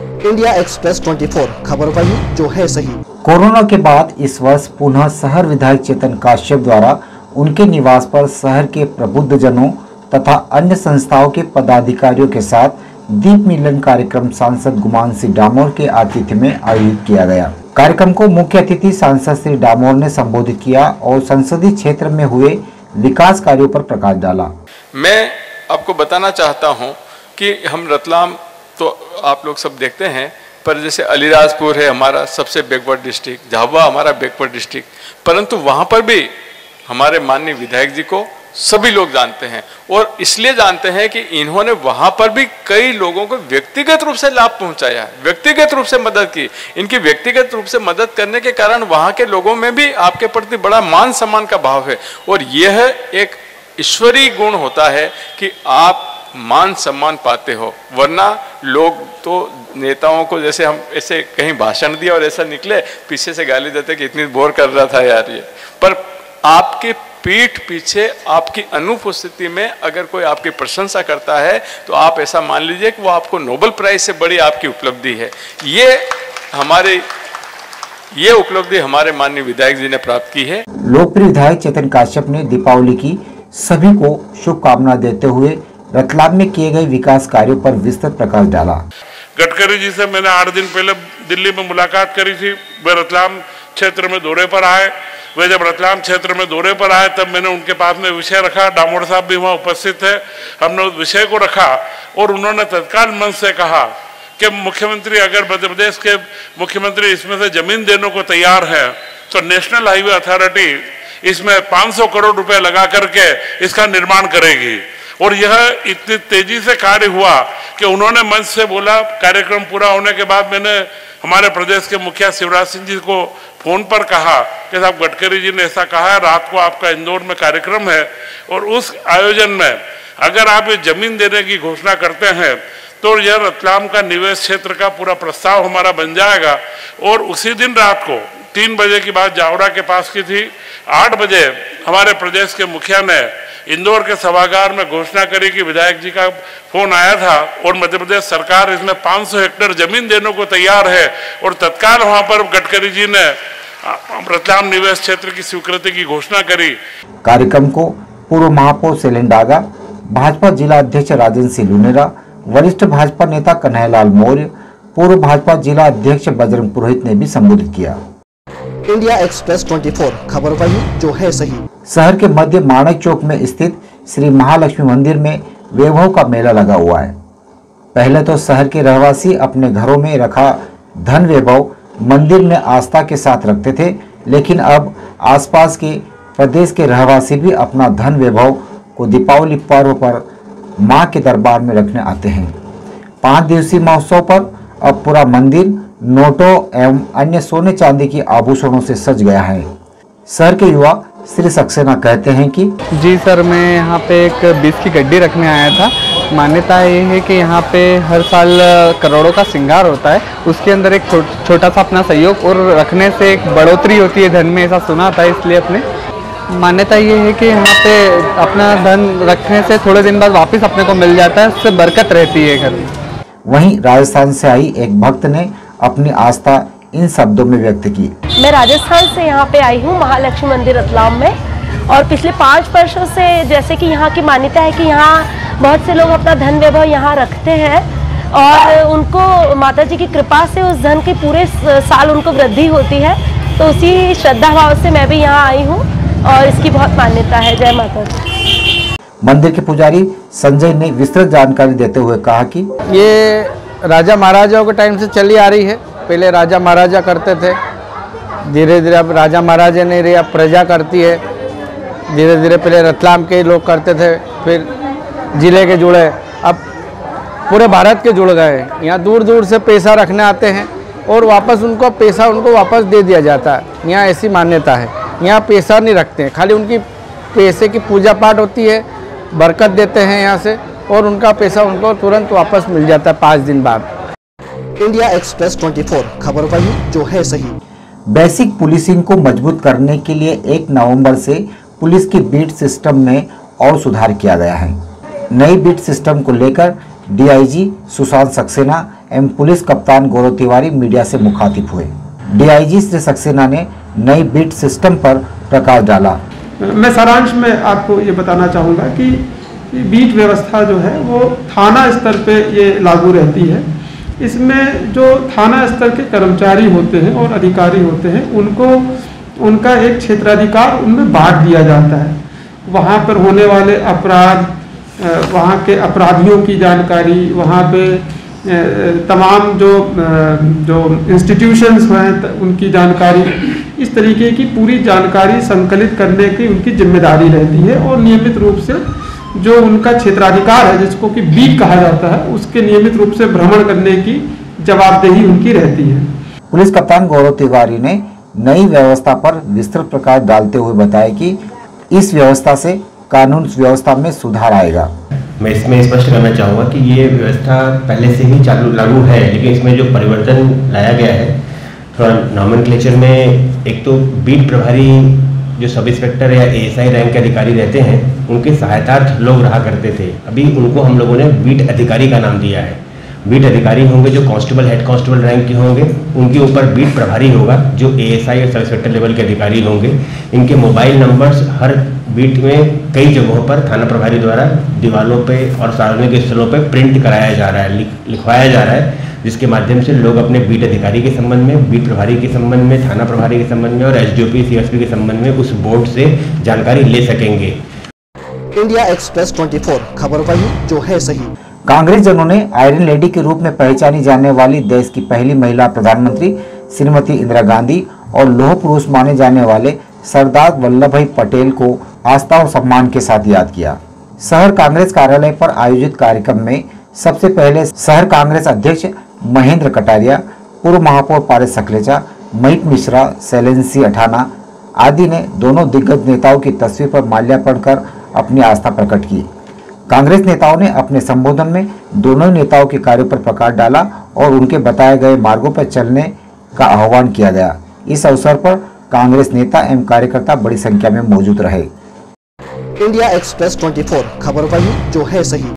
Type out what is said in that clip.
India express 24 खबर वही जो है सही। कोरोना के बाद इस वर्ष पुनः शहर विधायक चेतन काश्यप द्वारा उनके निवास पर शहर के प्रबुद्धजनों तथा अन्य संस्थाओं के पदाधिकारियों के साथ दीप मिलन कार्यक्रम सांसद गुमान सिंह डामोर के आतिथ्य में आयोजित किया गया। कार्यक्रम को मुख्य अतिथि सांसद श्री डामोर ने संबोधित किया और संसदीय क्षेत्र में हुए विकास कार्यों पर प्रकाश डाला। मैं आपको बताना चाहता हूं कि हम रतलाम तो आप लोग सब देखते हैं, पर जैसे अलीराजपुर है हमारा सबसे बैकवर्ड डिस्ट्रिक्ट, झाबुआ हमारा बैकवर्ड डिस्ट्रिक्ट, परंतु वहां पर भी हमारे माननीय विधायक जी को सभी लोग जानते हैं और इसलिए जानते हैं कि इन्होंने वहां पर भी कई लोगों को व्यक्तिगत रूप से लाभ पहुंचाया, व्यक्तिगत रूप से मदद की। इनकी व्यक्तिगत रूप से मदद करने के कारण वहां के लोगों में भी आपके प्रति बड़ा मान सम्मान का भाव है और यह एक ईश्वरीय गुण होता है कि आप मान सम्मान पाते हो। वरना लोग तो नेताओं को जैसे हम ऐसे कहीं भाषण दिया और ऐसा निकले पीछे से गाली देते कि इतनी बोर कर रहा था यार ये, पर आपके पीठ पीछे आपकी अनुपस्थिति में अगर कोई आपकी प्रशंसा करता है तो आप ऐसा मान लीजिए कि वो आपको नोबेल प्राइज से बड़ी आपकी उपलब्धि है। ये उपलब्धि हमारे माननीय विधायक जी ने प्राप्त की है। लोकप्रिय विधायक चेतन काश्यप ने दीपावली की सभी को शुभकामना देते हुए रतलाम में किए गए विकास कार्यों पर विस्तृत प्रकाश डाला। गडकरी जी से मैंने 8 दिन पहले दिल्ली में मुलाकात करी थी। वे रतलाम क्षेत्र में दौरे पर आए। वे जब रतलाम क्षेत्र में दौरे पर आए तब मैंने उनके पास में विषय रखा। डामोर साहब भी वहाँ उपस्थित थे। हमने उस विषय को रखा और उन्होंने तत्काल मन से कहा कि मुख्यमंत्री, अगर मध्य प्रदेश के मुख्यमंत्री इसमें से जमीन देने को तैयार है तो नेशनल हाईवे अथॉरिटी इसमें 500 करोड़ रुपए लगा करके इसका निर्माण करेगी। और यह इतनी तेजी से कार्य हुआ कि उन्होंने मंच से बोला। कार्यक्रम पूरा होने के बाद मैंने हमारे प्रदेश के मुखिया शिवराज सिंह जी को फोन पर कहा कि साहब गडकरी जी ने ऐसा कहा है, रात को आपका इंदौर में कार्यक्रम है और उस आयोजन में अगर आप ये जमीन देने की घोषणा करते हैं तो यह रतलाम का निवेश क्षेत्र का पूरा प्रस्ताव हमारा बन जाएगा। और उसी दिन रात को 3 बजे की बात जावड़ा के पास की थी। 8 बजे हमारे प्रदेश के मुखिया ने इंदौर के सभागार में घोषणा करी कि विधायक जी का फोन आया था और मध्य प्रदेश सरकार इसमें 500 हेक्टेयर जमीन देने को तैयार है। और तत्काल वहां पर गडकरी जी ने रतलाम निवेश क्षेत्र की स्वीकृति की घोषणा करी। कार्यक्रम को पूर्व महापौर शैलेंद्र डागा, भाजपा जिला अध्यक्ष राजेंद्र सिंह लुनेरा, वरिष्ठ भाजपा नेता कन्हैयालाल मौर्य, पूर्व भाजपा जिला अध्यक्ष बजरंग पुरोहित ने भी संबोधित किया। इंडिया एक्सप्रेस 24 खबर वही जो है सही। शहर के मध्य माणक चौक में स्थित श्री महालक्ष्मी मंदिर में वैभव का मेला लगा हुआ है। पहले तो शहर के रहवासी अपने घरों में रखा धन वैभव मंदिर में आस्था के साथ रखते थे, लेकिन अब आसपास के प्रदेश के रहवासी भी अपना धन वैभव को दीपावली पर्व पर मां के दरबार में रखने आते हैं। 5 दिवसीय महोत्सव पर अब पूरा मंदिर नोटों एवं अन्य सोने चांदी की आभूषणों से सज गया है। शहर के युवा श्री सक्सेना कहते हैं कि जी सर, मैं यहाँ पे एक 20 की गड्डी रखने आया था। मान्यता ये है कि यहाँ पे हर साल करोड़ों का श्रृंगार होता है, उसके अंदर एक छोटा सा अपना सहयोग और रखने से एक बढ़ोतरी होती है धन में, ऐसा सुना था। इसलिए अपने मान्यता ये है कि यहाँ पे अपना धन रखने से थोड़े दिन बाद वापस अपने को मिल जाता है, उससे बरकत रहती है घर में। वहीं राजस्थान से आई एक भक्त ने अपनी आस्था इन शब्दों में व्यक्त की। मैं राजस्थान से यहाँ पे आई हूँ महालक्ष्मी मंदिर रतलाम में, और पिछले 5 वर्षों से जैसे कि यहाँ की मान्यता है कि यहाँ बहुत से लोग अपना धन वैभव यहाँ रखते हैं और उनको माता जी की कृपा से उस धन की पूरे साल उनको वृद्धि होती है। तो उसी श्रद्धा भाव से मैं भी यहाँ आई हूँ और इसकी बहुत मान्यता है। जय माता दी। मंदिर के पुजारी संजय ने विस्तृत जानकारी देते हुए कहा कि ये राजा महाराजाओं के टाइम से चली आ रही है। पहले राजा महाराजा करते थे, धीरे धीरे अब राजा महाराजा नहीं रहे, अब प्रजा करती है। धीरे धीरे पहले रतलाम के लोग करते थे, फिर जिले के जुड़े, अब पूरे भारत के जुड़ गए। यहाँ दूर दूर से पैसा रखने आते हैं और वापस उनको पैसा उनको वापस दे दिया जाता है। यहाँ ऐसी मान्यता है, यहाँ पैसा नहीं रखते हैं, खाली उनकी पैसे की पूजा पाठ होती है, बरकत देते हैं यहाँ से और उनका पैसा उनको तुरंत वापस मिल जाता है 5 दिन बाद। इंडिया एक्सप्रेस 24 खबर वही जो है सही। बेसिक पुलिसिंग को मजबूत करने के लिए 1 नवंबर से पुलिस की बीट सिस्टम में और सुधार किया गया है। नई बीट सिस्टम को लेकर डीआईजी सुशांत सक्सेना एवं पुलिस कप्तान गौरव तिवारी मीडिया से मुखातिब हुए। डीआईजी श्री सक्सेना ने नई बीट सिस्टम पर प्रकाश डाला। मैं सारांश में आपको ये बताना चाहूँगा कि बीट व्यवस्था जो है वो थाना स्तर पे ये लागू रहती है। इसमें जो थाना स्तर के कर्मचारी होते हैं और अधिकारी होते हैं उनको उनका एक क्षेत्राधिकार उनमें बांट दिया जाता है। वहाँ पर होने वाले अपराध, वहाँ के अपराधियों की जानकारी, वहाँ पे तमाम जो इंस्टीट्यूशंस हैं उनकी जानकारी, इस तरीके की पूरी जानकारी संकलित करने की उनकी जिम्मेदारी रहती है। और नियमित रूप से जो उनका क्षेत्राधिकार है जिसको कि बीट कहा जाता है उसके नियमित रूप से भ्रमण करने की जवाबदेही उनकी रहती है। पुलिस कप्तान गौरव तिवारी ने नई व्यवस्था पर विस्तृत प्रकाश डालते हुए बताया कि इस व्यवस्था से कानून व्यवस्था में सुधार आएगा। मैं इसमें स्पष्ट करना चाहूँगा कि ये व्यवस्था पहले से ही लागू है, लेकिन इसमें जो परिवर्तन लाया गया है थोड़ा नॉमेनक्लेचर में, एक तो बीट प्रभारी जो सब इंस्पेक्टर या एएसआई रैंक के अधिकारी रहते हैं उनके सहायतार्थ लोग रहा करते थे। अभी उनको हम लोगों ने बीट अधिकारी का नाम दिया है। बीट अधिकारी होंगे जो कांस्टेबल, हेड कांस्टेबल रैंक के होंगे, उनके ऊपर बीट प्रभारी होगा जो एएसआई और सब इंस्पेक्टर लेवल के अधिकारी होंगे। इनके मोबाइल नंबर्स हर बीट में कई जगहों पर थाना प्रभारी द्वारा दीवारों पे और सार्वजनिक स्थलों पे प्रिंट कराया जा रहा है, लिखवाया जा रहा है, जिसके माध्यम से लोग अपने बीट अधिकारी के संबंध में, बीट प्रभारी के संबंध में, थाना प्रभारी के संबंध में और एसडीओपी सीएसपी के संबंध में उस बोर्ड से जानकारी ले सकेंगे। इंडिया एक्सप्रेस 24 खबर वही जो है सही। कांग्रेस जनों ने आयरन लेडी के रूप में पहचानी जाने वाली देश की पहली महिला प्रधानमंत्री श्रीमती इंदिरा गांधी और लौह पुरुष माने जाने वाले सरदार वल्लभ भाई पटेल को आस्था और सम्मान के साथ याद किया। शहर कांग्रेस कार्यालय पर आयोजित कार्यक्रम में सबसे पहले शहर कांग्रेस अध्यक्ष महेंद्र कटारिया, पूर्व महापौर पारस सकलेचा, महित मिश्रा, शैलेंद्र अठाना आदि ने दोनों दिग्गज नेताओं की तस्वीर पर माल्यार्पण कर अपनी आस्था प्रकट की। कांग्रेस नेताओं ने अपने संबोधन में दोनों नेताओं के कार्यों पर प्रकाश डाला और उनके बताए गए मार्गों पर चलने का आह्वान किया गया। इस अवसर पर कांग्रेस नेता एवं कार्यकर्ता बड़ी संख्या में मौजूद रहे। इंडिया एक्सप्रेस 24 खबर वही जो है सही।